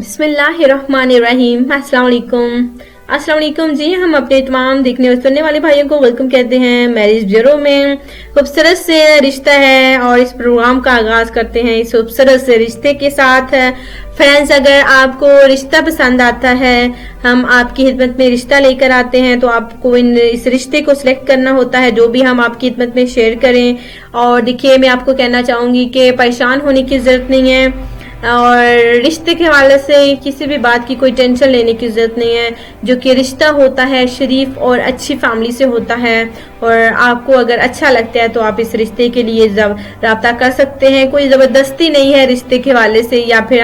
बिस्मिल्लाहिर्रहमानिर्रहीम। अस्सलाम वालेकुम जी। हम अपने तमाम देखने और सुनने वाले भाइयों को वेलकम कहते हैं। मैरिज ब्यूरो में खूबसूरत से रिश्ता है और इस प्रोग्राम का आगाज करते हैं इस खूबसूरत से रिश्ते के साथ। फ्रेंड्स, अगर आपको रिश्ता पसंद आता है, हम आपकी खिदमत में रिश्ता लेकर आते हैं, तो आपको इस रिश्ते को सिलेक्ट करना होता है जो भी हम आपकी खिदमत में शेयर करें। और देखिए, मैं आपको कहना चाहूंगी कि परेशान होने की जरूरत नहीं है और रिश्ते के हवाले से किसी भी बात की कोई टेंशन लेने की जरूरत नहीं है। जो कि रिश्ता होता है शरीफ और अच्छी फैमिली से होता है और आपको अगर अच्छा लगता है तो आप इस रिश्ते के लिए राब्ता कर सकते हैं। कोई जबरदस्ती नहीं है रिश्ते के हवाले से, या फिर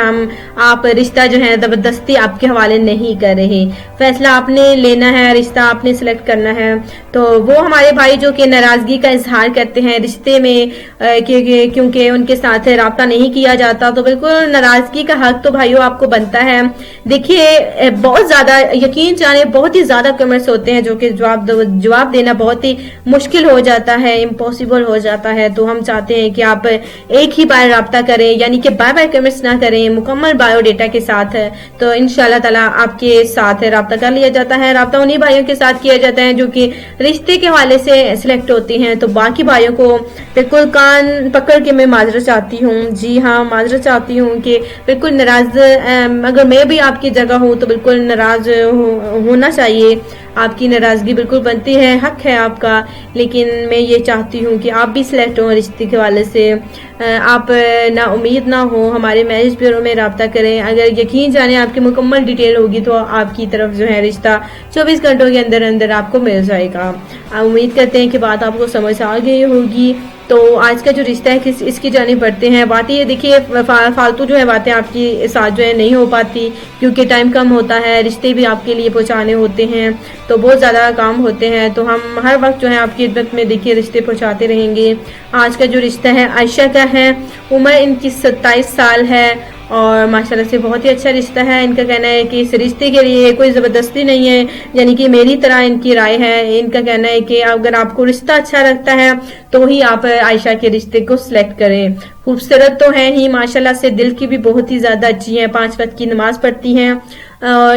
आप रिश्ता जो है जबरदस्ती आपके हवाले नहीं कर रहे। फैसला आपने लेना है, रिश्ता आपने सिलेक्ट करना है। तो वो हमारे भाई जो कि नाराजगी का इजहार करते हैं रिश्ते में क्योंकि उनके साथ राब्ता नहीं किया जाता, तो बिल्कुल नाराजगी का हक तो भाइयों आपको बनता है। देखिए, बहुत ज्यादा यकीन जाने बहुत ही ज्यादा कमेंट्स होते हैं जो कि जवाब देना बहुत ही मुश्किल हो जाता है, इम्पॉसिबल हो जाता है। तो हम चाहते हैं कि आप एक ही बार राब्ता करें, यानी कि बाय बाय कमेंट्स ना करें, मुकम्मल बायोडेटा के साथ है तो इंशाल्लाह ताला आपके साथ राब्ता कर लिया जाता है। राब्ता उन्हीं भाइयों के साथ किया जाता है जो कि रिश्ते के हवाले से सिलेक्ट होती हैं। तो बाकी भाइयों को बिल्कुल कान पकड़ के मैं माजरत चाहती हूँ। जी हाँ, माजरत चाहती हूँ कि बिल्कुल नाराज, अगर मैं भी आपकी जगह हूँ तो बिल्कुल नाराज होना चाहिए। आपकी नाराजगी बिल्कुल बनती है, हक है आपका। लेकिन मैं ये चाहती हूँ कि आप भी सिलेक्ट हो रिश्ते के वाले से। आप ना उम्मीद ना हो, हमारे मैरिज ब्यूरो में राब्ता करें। अगर यकीन जाने आपकी मुकम्मल डिटेल होगी तो आपकी तरफ जो है रिश्ता 24 घंटों के अंदर अंदर आपको मिल जाएगा। उम्मीद करते हैं कि बात आपको समझ आ गई होगी। तो आज का जो रिश्ता है इसकी जानिब बढ़ते हैं। बात ये देखिए, फालतू जो है बातें आपकी साथ जो है नहीं हो पाती क्योंकि टाइम कम होता है, रिश्ते भी आपके लिए पहुंचाने होते हैं तो बहुत ज़्यादा काम होते हैं। तो हम हर वक्त जो है आपकी खिदमत में देखिए रिश्ते पहुंचाते रहेंगे। आज का जो रिश्ता है आयशा का है, उम्र इनकी 27 साल है और माशाल्लाह से बहुत ही अच्छा रिश्ता है। इनका कहना है कि इस रिश्ते के लिए कोई ज़बरदस्ती नहीं है, यानी कि मेरी तरह इनकी राय है। इनका कहना है कि अगर आपको रिश्ता अच्छा लगता है तो ही आप आयशा के रिश्ते को सिलेक्ट करें। खूबसूरत तो है ही माशाल्लाह से, दिल की भी बहुत ही ज्यादा अच्छी है, 5 वक्त की नमाज पढ़ती हैं।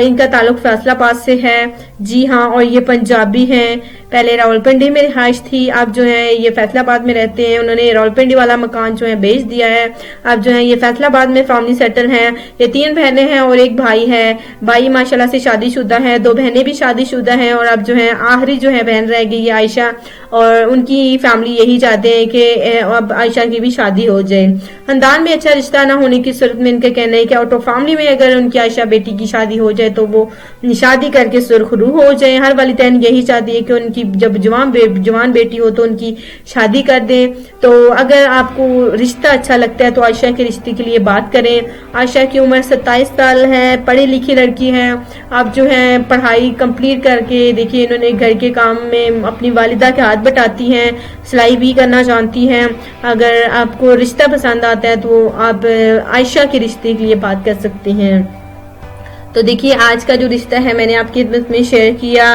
इनका ताल्लुक फैसलाबाद से है। जी हाँ, और ये पंजाबी हैं। पहले रावलपिंडी में रिहाइश थी, अब जो है ये फैसलाबाद में रहते हैं। उन्होंने रावलपिंडी वाला मकान जो है बेच दिया है, अब जो है ये फैसलाबाद में फैमिली सेटल हैं। ये 3 बहनें हैं और एक भाई है। भाई माशाल्लाह से शादीशुदा है, 2 बहनें भी शादीशुदा हैं और अब जो है आखिरी जो है बहन रह गई है आयशा, और उनकी फैमिली यही चाहते हैं कि अब आयशा की भी शादी हो जाए। खानदान में अच्छा रिश्ता ना होने की सूरत में इनका कहना है कि आउट ऑफ फैमिली में अगर उनकी आयशा बेटी की शादी हो जाए तो वो शादी करके सुरखरू हो जाए। हर वालिदैन यही चाहती है कि उनकी जब जवान बेटी हो तो उनकी शादी कर दें। तो अगर आपको रिश्ता अच्छा लगता है तो आयशा के रिश्ते के लिए बात करें। आयशा की उम्र 27 साल है, पढ़ी लिखी लड़की है। अब जो है पढ़ाई कंप्लीट करके देखिए इन्होंने घर के काम में अपनी वालिदा के हाथ बटाती हैं, सिलाई भी करना जानती हैं। अगर आपको रिश्ता पसंद आता है तो आप आयशा के रिश्ते के लिए बात कर सकते हैं। तो देखिए, आज का जो रिश्ता है मैंने आपकी खिदमत में शेयर किया।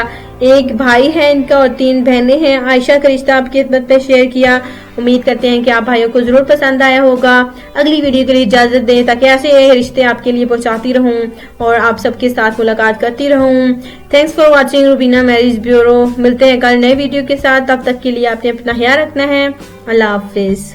एक भाई है इनका और 3 बहनें हैं। आयशा का रिश्ता आपकी खिदमत में शेयर किया। उम्मीद करते हैं कि आप भाइयों को जरूर पसंद आया होगा। अगली वीडियो के लिए इजाजत दें ताकि ऐसे रिश्ते आपके लिए पहुंचाती रहूं और आप सबके साथ मुलाकात करती रहूं। Thanks for watching Rubina marriage bureau. मिलते हैं कल नए वीडियो के साथ, तब तक के लिए आपने अपना ख्याल रखना है। अल्लाह हाफिज।